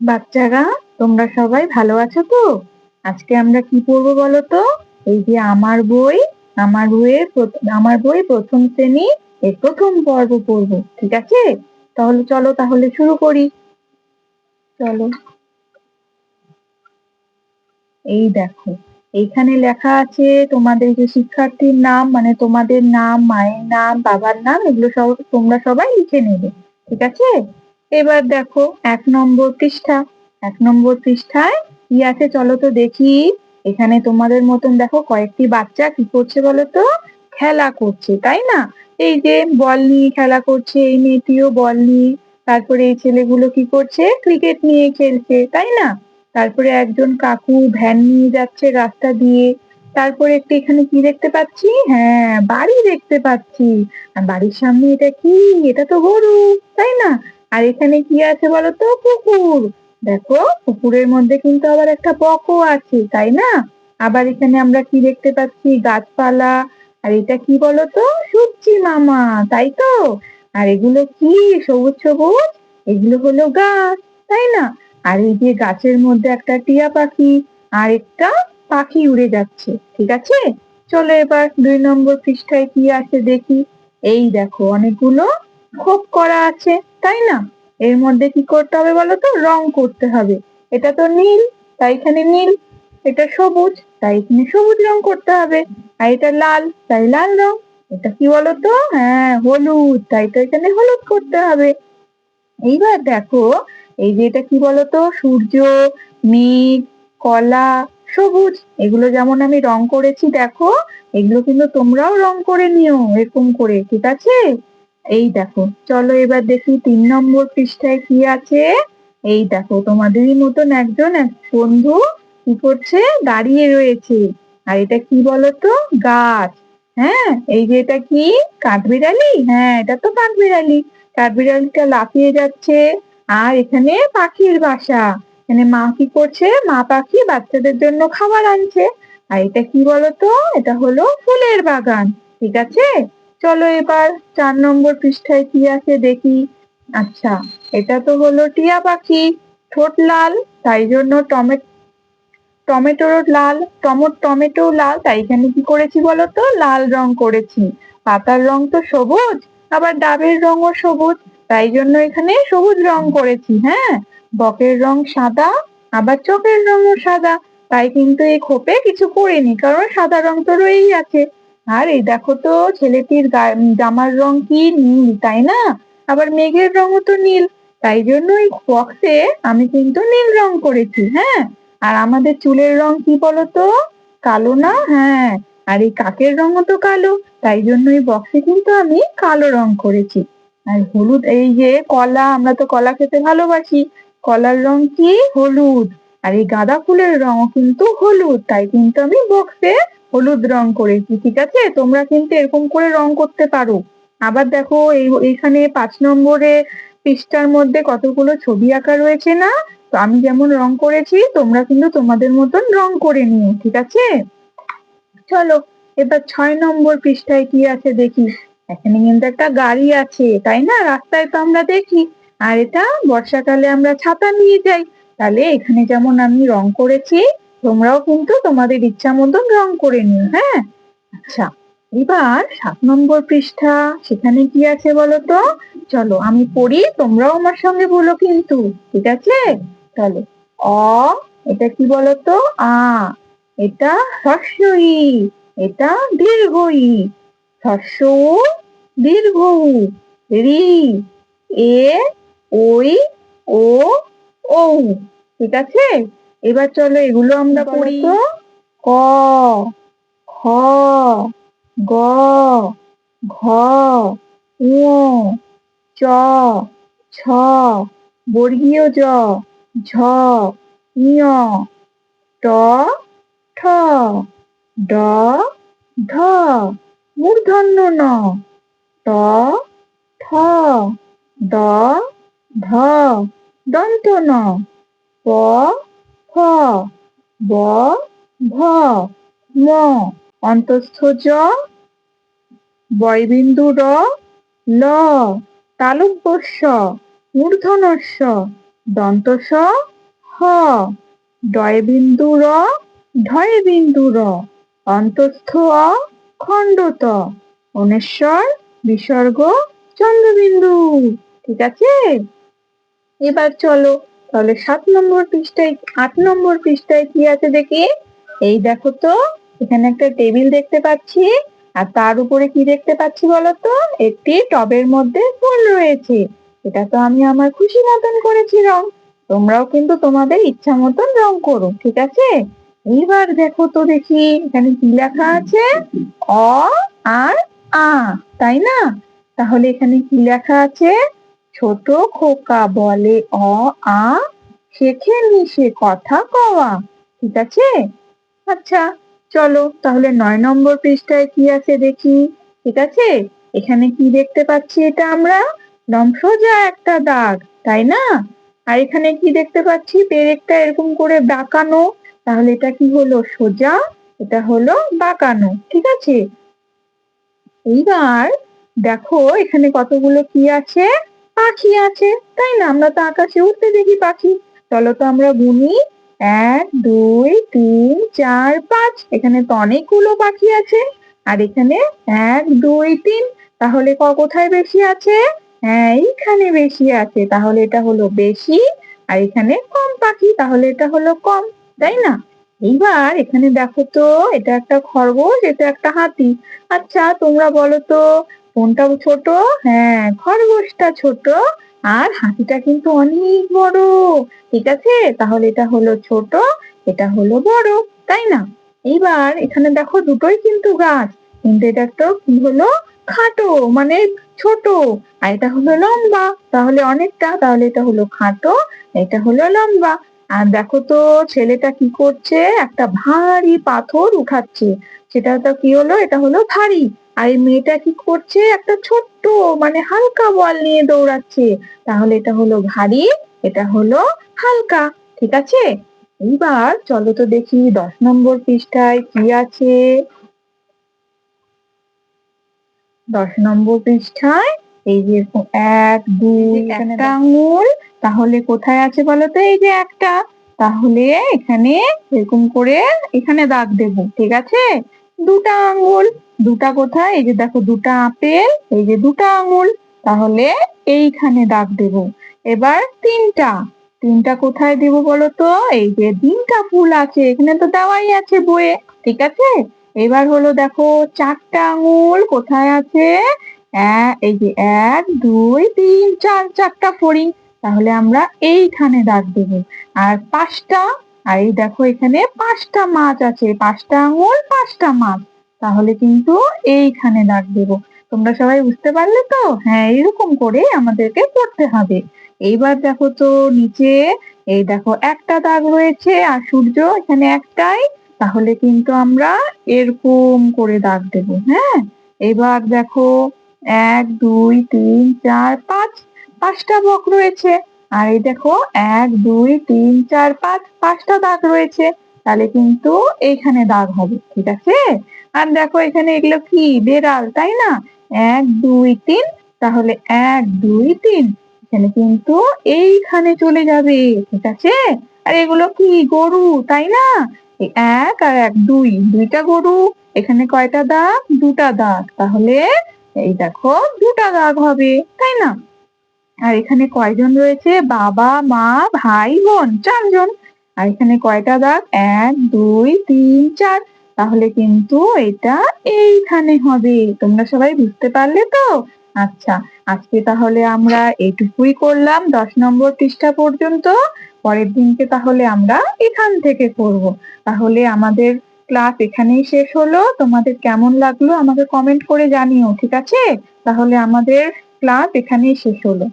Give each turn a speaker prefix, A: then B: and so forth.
A: বাচ্চারা, তোমরা সবাই ভালো আছো তো? আজকে আমরা কি পড়বো বলো তো? এই যে আমার বই প্রথম শ্রেণী এর প্রথম পর্ব পড়বো, ঠিক আছে? তাহলে চলো তাহলে শুরু করি। চলো, এই দেখো, এইখানে লেখা আছে তোমাদের যে শিক্ষার্থীর নাম, মানে তোমাদের নাম, মায়ের নাম, বাবার নাম, এগুলো সব তোমরা সবাই লিখে নেবে, ঠিক আছে? এবার দেখো 1 নম্বর পৃষ্ঠা। 1 নম্বর পৃষ্ঠায় কি আছে চলো তো দেখি। এখানে তোমাদের মতন দেখো কয়েকটি বাচ্চা কি করছে বলো তো? খেলা করছে, তাই না? এই যে বল নিয়ে খেলা করছে, এই মেয়েটিও বল নিয়ে, তারপরে এই ছেলেগুলো কি করছে? ক্রিকেট নিয়ে খেলছে, তাই না? তারপরে একজন কাকু ভ্যান নিয়ে যাচ্ছে রাস্তা দিয়ে। তারপরে একটু এখানে কি দেখতে পাচ্ছি? হ্যাঁ, বাড়ি দেখতে পাচ্ছি। আর বাড়ির সামনে এটা কি? এটা তো গরু, তাই না? আর এখানে কি আছে বলতো? পুকুর। দেখো, পুকুরের মধ্যে কিন্তু আবার একটা বকও আছে, তাই না? আবার এখানে আমরা কি দেখতে পাচ্ছি? গাছপালা। আর এটা কি বলতো? সূর্যি মামা, তাই তো? আর এগুলো কি? সবুজ সবুজ, এগুলো হলো গাছ, তাই না? আর এই যে গাছের মধ্যে একটা টিয়া পাখি আর একটা পাখি উড়ে যাচ্ছে, ঠিক আছে? চলো এবার 2 নম্বর পৃষ্ঠায় কি আছে দেখি। এই দেখো অনেকগুলো খোপ করা আছে, তাই না? এর মধ্যে কি করতে হবে বলো তো? রং করতে হবে। এটা তো নীল, তাই এখানে নীল। এটা সবুজ, তাই এখানে সবুজ রং করতে হবে। আর এটা লাল, তাই লাল রং। এটা কি বলতো? হ্যাঁ, হলুদ, তাই তো এখানে হলুদ করতে হবে। এইবার দেখো, এই যে এটা কি বলতো? সূর্য, মেঘ, কলা, সবুজ, এগুলো যেমন আমি রং করেছি দেখো, এগুলো কিন্তু তোমরাও রং করে নিও এরকম করে, ঠিক আছে? এই দেখো, চলো এবার দেখি 3 নম্বর পৃষ্ঠায় কি আছে। এই দেখো তোমাদেরই মতন একজন এক বন্ধু কি করছে? দাঁড়িয়ে রয়েছে। আর এটা কি বলতো? গাছ। হ্যাঁ, এই যে এটা কি? কাঠবিড়ালি? হ্যাঁ, এটা তো কাঠবিড়ালি। কাঠবিড়ালিটা লাফিয়ে যাচ্ছে। আর এখানে পাখির বাসা। এখানে মা কি করছে? মা পাখি বাচ্চাদের জন্য খাবার আনছে। আর এটা কি বলতো? এটা হলো ফুলের বাগান, ঠিক আছে? চলো এবার 4 নম্বর পৃষ্ঠায় কি আছে দেখি। আচ্ছা, এটা তো হলো টিয়া পাখি, ঠোঁট লাল, তাই জন্য টমেটোর লাল, টমেটো লাল, তাই এখানে কি করেছি বলতো? লাল রং করেছি। পাতার রং তো সবুজ, আবার ডাবের রঙও সবুজ, তাই জন্য এখানে সবুজ রং করেছি। হ্যাঁ, বকের রং সাদা, আবার চোখের রঙও সাদা, তাই কিন্তু এই খোপে কিছু করিনি, কারণ সাদা রং তো রয়েই আছে। আর এই দেখো তো ছেলেটির জামার রং কি? নীল, তাই না? আবার মেঘের রঙও তো নীল, তাই জন্য এই বক্সে আমি কিন্তু নীল রং করেছি। হ্যাঁ, আর আমাদের চুলের রং কি বলতো? কালো না? হ্যাঁ, আর এই কাকের রঙও তো কালো, তাই জন্য এই বক্সে কিন্তু আমি কালো রং করেছি। আর হলুদ, এই যে কলা, আমরা তো কলা খেতে ভালোবাসি, কলার রং কি? হলুদ। আর এই গাঁদা ফুলের রঙও কিন্তু হলুদ, তাই কিন্তু আমি বক্সে হলুদ রং করেছি, ঠিক আছে? তোমরা কিন্তু এরকম করে রং করতে পারো। আবার দেখো এইখানে 5 নম্বরে পৃষ্ঠার মধ্যে কতগুলো ছবি আঁকা রয়েছে না? তো আমি যেমন রং করেছি তোমরা কিন্তু তোমাদের মতন রং করে নিও, ঠিক আছে? চলো এবার 6 নম্বর পৃষ্ঠায় কি আছে দেখি। এখানে কিন্তু একটা গাড়ি আছে, তাই না? রাস্তায় তো আমরা দেখি। আর এটা বর্ষাকালে আমরা ছাতা নিয়ে যাই। তাহলে এখানে যেমন আমি রং করেছি, তোমরাও কিন্তু তোমাদের ইচ্ছা মতন রং করে নিও, হ্যাঁ? আচ্ছা, এবার 7 নম্বর পৃষ্ঠা, সেখানে কি আছে বলো তো? চলো আমি পড়ি, তোমরাও আমার সঙ্গে বলো কিন্তু, ঠিক আছে? চলো, অ, এটা কি বলতো? আ, এটা হ্রস্ব ই, এটা দীর্ঘ ই, হ্রস্ব উ, দীর্ঘ উ, রি, এ, ওই, ও, ঔ, ঠিক আছে? এবার চলো এগুলো আমরা পড়ি। ক, খ, গ, ঘ, ঙ, চ, ছ, বর্গীয় জ, ঝ, ঞ, ট, ঠ, ড, ঢ, মূর্ধন্য ণ, ট, ঠ, দ, ধ, দন্ত ন, প, ফ, ব, ভ, ম, অন্তস্থ জ, বয়বিন্দু র, ল, তালব্য শ, মূর্ধন্য ষ, দন্ত স হ, ডয় বিন্দু র, ঢয় বিন্দু র, অন্তস্থ অ, খণ্ড ত, অনেশ্বর বিসর্গ চন্দ্রবিন্দু। ঠিক আছে? এবার চলো তাহলে 7 নম্বর পৃষ্ঠায় 8 নম্বর পৃষ্ঠায় কি আছে দেখি। এই দেখো তো, এখানে একটা টেবিল দেখতে পাচ্ছি, আর তার উপরে কি দেখতে পাচ্ছি বলতো? একটি টবের মধ্যে ফুল রয়েছে। এটা তো আমি আমার খুশি মতন করেছি রং। তোমরাও কিন্তু তোমাদের ইচ্ছা মতন রং করো, ঠিক আছে? এইবার দেখো তো দেখি এখানে কি লেখা আছে। অ আর আ, তাই না? তাহলে এখানে কি লেখা আছে? ছোট খোকা বলে অ আ, শেখে নিশে কথা কওয়া। ঠিক আছে? আচ্ছা, চলো তাহলে 9 নম্বর পৃষ্ঠায় কি আছে দেখি। ঠিক আছে? এখানে কি দেখতে পাচ্ছি? এটা আমরা সোজা একটা দাগ, তাই না? আর এখানে কি দেখতে পাচ্ছি? পেরেকটা এরকম করে বাঁকানো। তাহলে এটা কি হলো? সোজা, এটা হলো বাঁকানো। ঠিক আছে? এইবার দেখো এখানে কতগুলো কি আছে? পাখি আছে, তাই না? আমরা তো আকাশে উঠতে দেখি পাখি। চলো তো আমরা গুনি। 1 2 3 4 5, এখানে তো অনেকগুলো পাখি আছে। আর এখানে 1 2 3, তাহলে কোথায় বেশি আছে? হ্যাঁ, এইখানে বেশি আছে। তাহলে এটা হলো বেশি। আর এখানে কম পাখি, তাহলে এটা হলো কম, তাই না? এইবার এখানে দেখো তো, এটা একটা খরগোশ, এটা একটা হাতি। আচ্ছা, তোমরা বলো তো কোনটা ছোট? হ্যাঁ, খরগোশটা ছোট, আর হাতিটা কিন্তু অনেক বড়। ঠিক আছে? তাহলে এটা হলো ছোট, এটা হলো বড়, তাই না? এইবার এখানে দেখো দুটোই কিন্তু গাছ, কিন্তু এটা একটা কি হলো? খাটো, মানে ছোট। আর এটা হলো লম্বা, তাহলে অনেকটা, তাহলে এটা হলো খাটো, এটা হলো লম্বা। আর দেখো তো ছেলেটা কি করছে? একটা ভারী পাথর উঠাচ্ছে। সেটা তো কি হলো? এটা হলো ভারী। আর এই মেয়েটা কি করছে? একটা ছোট্ট, মানে হালকা বল নিয়ে দৌড়াচ্ছে। তাহলে এটা হলো ভারী, এটা হলো হালকা। ঠিক আছে? এইবার চলো তো দেখি 10 নম্বর পৃষ্ঠায় কি আছে। 10 নম্বর পৃষ্ঠায় এই যে 1 2, একটা আঙুল, তাহলে কোথায় আছে বলতো? এই যে একটা। তাহলে এখানে এরকম করে এখানে দাগ দেব। ঠিক আছে? দুটা আঙুল, দুটা কোথায়? এই যে দেখো দুটা আপেল, এই যে দুটা আঙুল, তাহলে এইখানে দাগ দেব। এবার তিনটা, তিনটা কোথায় দেব বলতো? এই যে তিনটা ফুল আছে, এখানে তো দেওয়াই আছে বইয়ে। ঠিক আছে? এবার হলো দেখো চারটা আঙুল কোথায় আছে? এই যে 1 2 3 4, চারটা ফড়িং, তাহলে আমরা এইখানে দাগ দেব। আর পাঁচটা, আর এই দেখো এখানে পাঁচটা মাছ আছে, পাঁচটা আঙুল পাঁচটা মাছ, তাহলে কিন্তু এইখানে দাগ দেব। তোমরা সবাই বুঝতে পারলে তো? হ্যাঁ, এরকম করে আমাদেরকে করতে হবে। এইবার দেখো তো নিচে, এই দেখো একটা দাগ রয়েছে, আর সূর্য এখানে একটাই, তাহলে কিন্তু আমরা এরকম করে দাগ দেব। হ্যাঁ, এবার দেখো 1 2 3 4 5, পাঁচটা বক রয়েছে। আর এই দেখো 1 2 3 4 5, পাঁচটা দাগ রয়েছে, তাহলে কিন্তু এইখানে দাগ হবে। ঠিক আছে? আর দেখো এখানে এগুলো কি? বেড়াল, তাই না? 1 2 3, তাহলে 1 2 3, এখানে কিন্তু এইখানে চলে যাবে। ঠিক আছে? আর এগুলো কি? গরু, তাই না? এই 1 আর 1 2, দুইটা গরু, এখানে কয়টা দাগ? দুটা দাগ, তাহলে এই দেখো দুটা দাগ হবে, তাই না? আর এখানে কয়জন রয়েছে? বাবা মা ভাই বোন, চারজন। আর এখানে কয়টা দাগ? 1 2 3 4, তাহলে কিন্তু এটা এইখানে হবে। তোমরা সবাই বুঝতে পারলে তো? আচ্ছা, আজকে তাহলে আমরা এটুকুই করলাম 10 নম্বর পৃষ্ঠা পর্যন্ত। পরের দিনকে তাহলে আমরা এখান থেকে করব। তাহলে আমাদের ক্লাস এখানেই শেষ হলো। তোমাদের কেমন লাগলো আমাকে কমেন্ট করে জানিও। ঠিক আছে? তাহলে আমাদের ক্লাস এখানেই শেষ হলো।